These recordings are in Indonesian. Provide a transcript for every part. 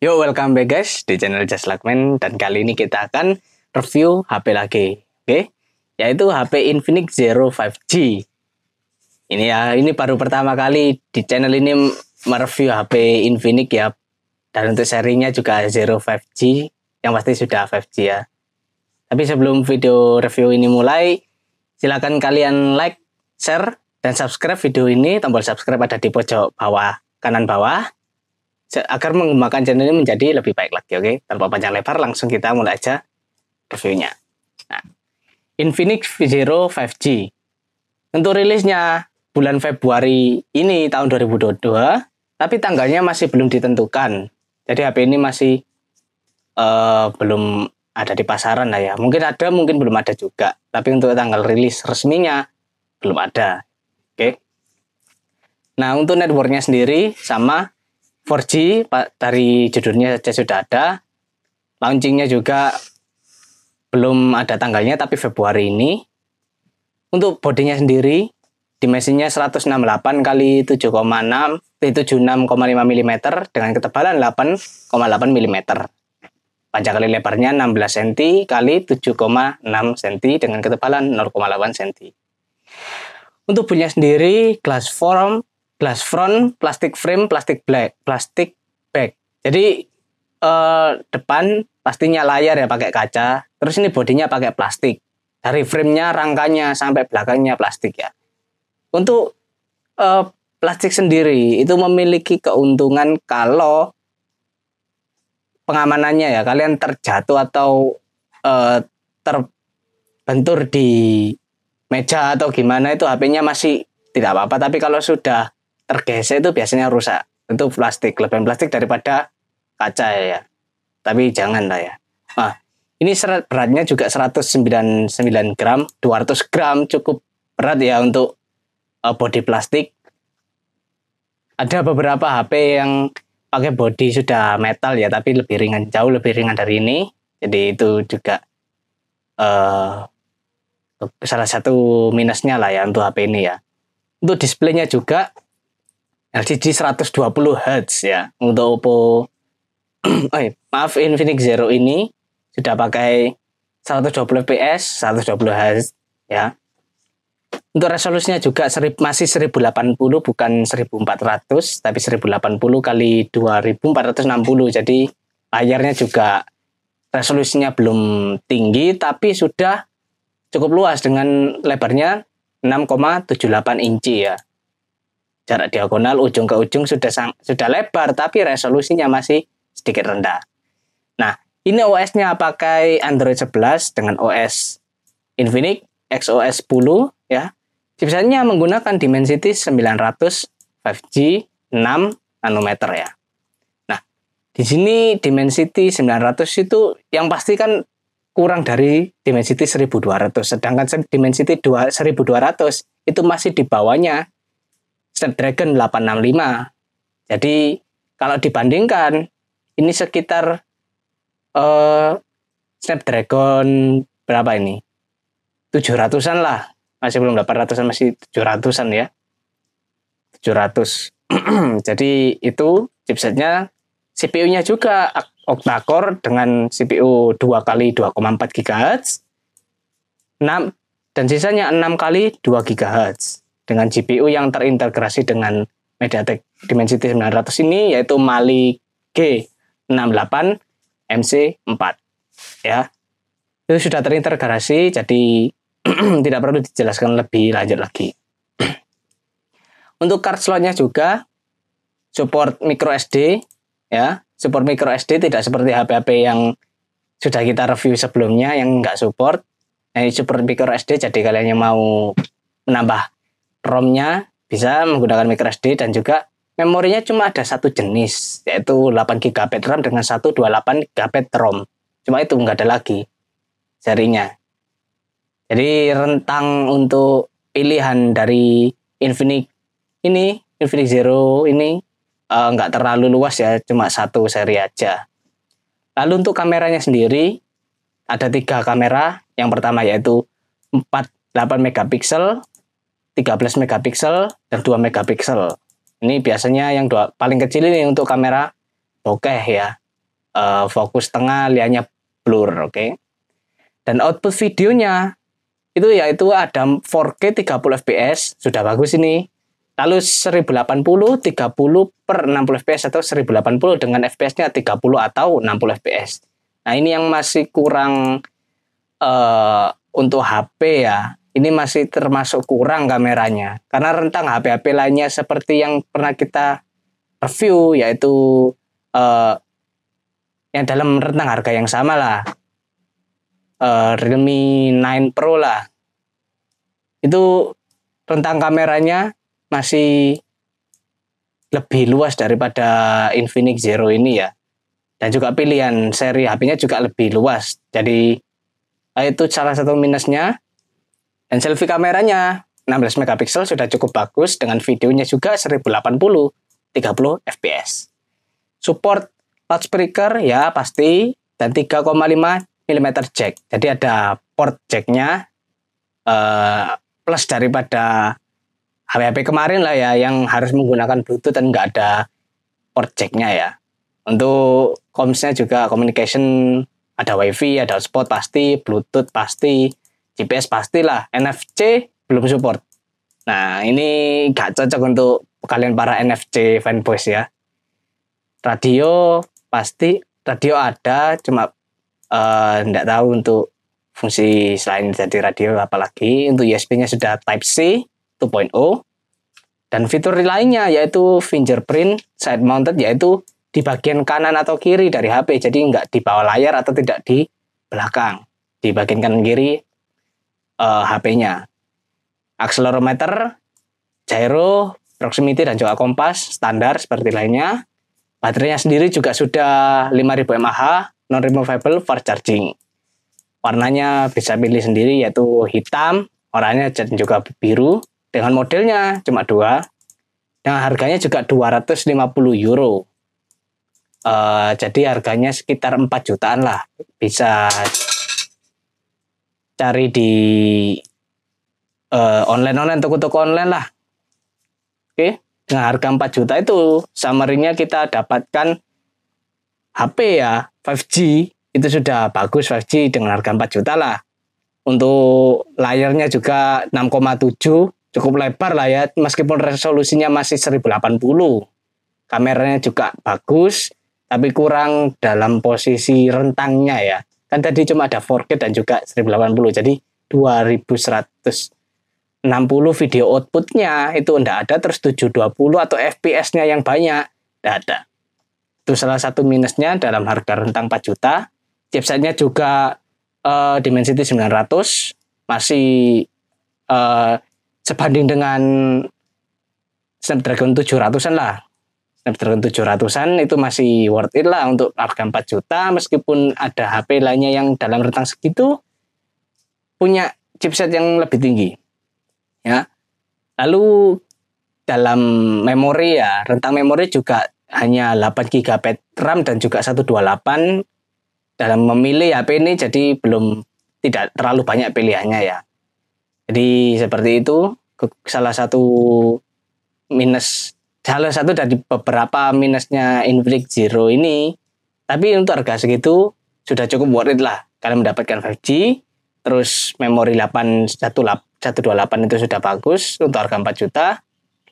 Yo, welcome back guys di channel Just Like Man, dan kali ini kita akan review HP lagi, oke? Yaitu HP Infinix Zero 5G. Ini ya, ini baru pertama kali di channel ini mereview HP Infinix ya. Dan untuk serinya juga Zero 5G, yang pasti sudah 5G ya. Tapi sebelum video review ini mulai, silakan kalian like, share, dan subscribe video ini. Tombol subscribe ada di pojok bawah kanan bawah, agar mengembangkan channel ini menjadi lebih baik lagi, oke? Tanpa panjang lebar, langsung kita mulai aja reviewnya. Nah, Infinix Zero 5G. Untuk rilisnya bulan Februari ini tahun 2022, tapi tanggalnya masih belum ditentukan. Jadi HP ini masih belum ada di pasaran lah ya. Mungkin ada, mungkin belum ada juga. Tapi untuk tanggal rilis resminya belum ada, oke? Nah, untuk networknya sendiri sama 4G, dari judulnya saja sudah ada. Launchingnya juga belum ada tanggalnya, tapi Februari ini. Untuk bodinya sendiri, dimensinya 168 x 76,5 mm dengan ketebalan 8,8 mm. Panjang kali lebarnya 16 cm x 7,6 cm dengan ketebalan 0,8 cm. Untuk build-nya sendiri, glass front, plastic frame, plastic back. Jadi depan pastinya layar ya pakai kaca. Terus ini bodinya pakai plastik. Dari framenya, rangkanya sampai belakangnya plastik ya. Untuk plastik sendiri itu memiliki keuntungan kalau pengamanannya ya, kalian terjatuh atau terbentur di meja atau gimana, itu HP-nya masih tidak apa-apa. Tapi kalau sudah tergesek itu biasanya rusak. Itu plastik, lebih plastik daripada kaca ya. Tapi jangan lah ya. Nah, ini beratnya juga 199 gram, 200 gram, cukup berat ya untuk body plastik. Ada beberapa HP yang pakai body sudah metal ya, tapi lebih ringan, jauh lebih ringan dari ini. Jadi itu juga salah satu minusnya lah ya untuk HP ini ya. Untuk displaynya juga LCD 120 Hz ya. Untuk Oppo Infinix Zero ini sudah pakai 120 fps, 120 Hz ya. Untuk resolusinya juga masih 1080, bukan 1400, tapi 1080 x 2460. Jadi layarnya juga resolusinya belum tinggi, tapi sudah cukup luas dengan lebarnya 6,78 inci ya. Jarak diagonal ujung ke ujung sudah lebar, tapi resolusinya masih sedikit rendah. Nah, ini OS-nya pakai Android 11 dengan OS Infinix XOS 10 ya. Chipsetnya menggunakan Dimensity 900 5G 6 nanometer ya. Nah, di sini Dimensity 900 itu yang pasti kan kurang dari Dimensity 1200. Sedangkan Dimensity 1200 itu masih di bawahnya Snapdragon 865. Jadi kalau dibandingkan ini sekitar Snapdragon berapa ini? 700-an lah. Masih belum 800-an, masih 700-an ya. 700. Jadi itu chipsetnya. CPU-nya juga octa-core dengan CPU 2x2,4 GHz. 6 dan sisanya 6 x 2 GHz. Dengan GPU yang terintegrasi dengan MediaTek Dimensity 900 ini, yaitu Mali G68 MC4 ya. Itu sudah terintegrasi, jadi tidak perlu dijelaskan lebih lanjut lagi. Untuk card slotnya juga support micro SD ya. Support micro SD, tidak seperti HP-HP yang sudah kita review sebelumnya yang nggak support. Nah, ini support micro SD, jadi kalian yang mau menambah ROM-nya bisa menggunakan microSD, dan juga memorinya cuma ada satu jenis, yaitu 8 GB RAM dengan 128 GB ROM. Cuma itu, nggak ada lagi serinya. Jadi rentang untuk pilihan dari Infinix Zero ini nggak terlalu luas ya, cuma satu seri aja. Lalu untuk kameranya sendiri ada 3 kamera. Yang pertama yaitu 8 megapiksel, 13 megapiksel, dan 2 megapiksel. Ini biasanya yang paling kecil ini untuk kamera bokeh ya. fokus tengah, lihatnya blur, oke. Dan output videonya itu yaitu ada 4K 30 fps, sudah bagus ini. Lalu 1080 30 per 60 fps atau 1080 dengan fps-nya 30 atau 60 fps. Nah, ini yang masih kurang untuk HP ya. Ini masih termasuk kurang kameranya. Karena rentang HP-HP lainnya seperti yang pernah kita review, yaitu yang dalam rentang harga yang sama lah. Realme 9 Pro lah. Itu rentang kameranya masih lebih luas daripada Infinix Zero ini ya. Dan juga pilihan seri HP-nya juga lebih luas. Jadi itu salah satu minusnya. Dan selfie kameranya 16 megapiksel sudah cukup bagus dengan videonya juga 1080 30 fps. Support loudspeaker ya pasti dan 3,5 mm jack. Jadi ada port jacknya plus daripada HP-HP kemarin lah ya yang harus menggunakan Bluetooth dan nggak ada port jacknya ya. Untuk comms-nya juga communication ada WiFi, ada hotspot pasti, Bluetooth pasti, GPS pastilah, NFC belum support. Nah ini nggak cocok untuk kalian para NFC fanboys ya. Radio pasti, radio ada, cuma nggak tahu untuk fungsi selain jadi radio apalagi. Untuk USB-nya sudah Type-C 2.0 dan fitur lainnya yaitu fingerprint side mounted, yaitu di bagian kanan atau kiri dari HP, jadi nggak di bawah layar atau tidak di belakang, di bagian kanan kiri HP-nya. Accelerometer, gyro, proximity dan juga kompas standar seperti lainnya. Baterainya sendiri juga sudah 5000 mAh non removable fast charging. Warnanya bisa pilih sendiri yaitu hitam, oranye dan juga biru. Dengan modelnya cuma 2. Dengan harganya juga 250 euro. Jadi harganya sekitar 4 jutaan lah. Bisa cari di online, toko-toko online lah. Oke, dengan harga 4 juta itu summary-nya kita dapatkan HP ya 5G itu sudah bagus, 5G dengan harga 4 juta lah. Untuk layarnya juga 6,7, cukup lebar lah ya, meskipun resolusinya masih 1080. Kameranya juga bagus, tapi kurang dalam posisi rentangnya ya. Kan tadi cuma ada 4K dan juga 1080, jadi 2160 video outputnya itu enggak ada, terus 720 atau FPS-nya yang banyak, enggak ada. Itu salah satu minusnya dalam harga rentang 4 juta. Chipsetnya juga Dimensity 900, masih sebanding dengan Snapdragon 700-an lah. Snapdragon 700-an itu masih worth it lah untuk harga 4 juta, meskipun ada HP lainnya yang dalam rentang segitu punya chipset yang lebih tinggi. Ya. Lalu dalam memori ya, rentang memori juga hanya 8 GB RAM dan juga 128. Dalam memilih HP ini jadi tidak terlalu banyak pilihannya ya. Jadi seperti itu salah satu dari beberapa minusnya Infinix Zero ini. Tapi untuk harga segitu sudah cukup worth it lah. Kalian mendapatkan 5G, terus memori 128 itu sudah bagus untuk harga 4 juta.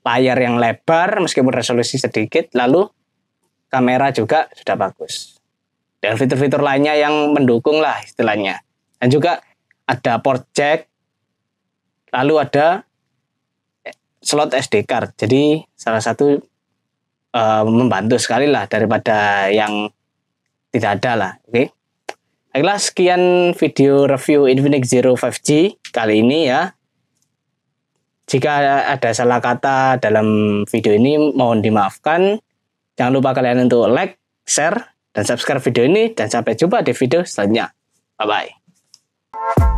Layar yang lebar meskipun resolusi sedikit, lalu kamera juga sudah bagus. Dan fitur-fitur lainnya yang mendukung lah istilahnya. Dan juga ada port jack, lalu ada slot SD card. Jadi salah satu membantu sekali lah daripada yang tidak ada lah. Oke. Baiklah, sekian video review Infinix Zero 5G kali ini ya. Jika ada salah kata dalam video ini mohon dimaafkan. Jangan lupa kalian untuk like, share, dan subscribe video ini. Dan sampai jumpa di video selanjutnya. Bye-bye.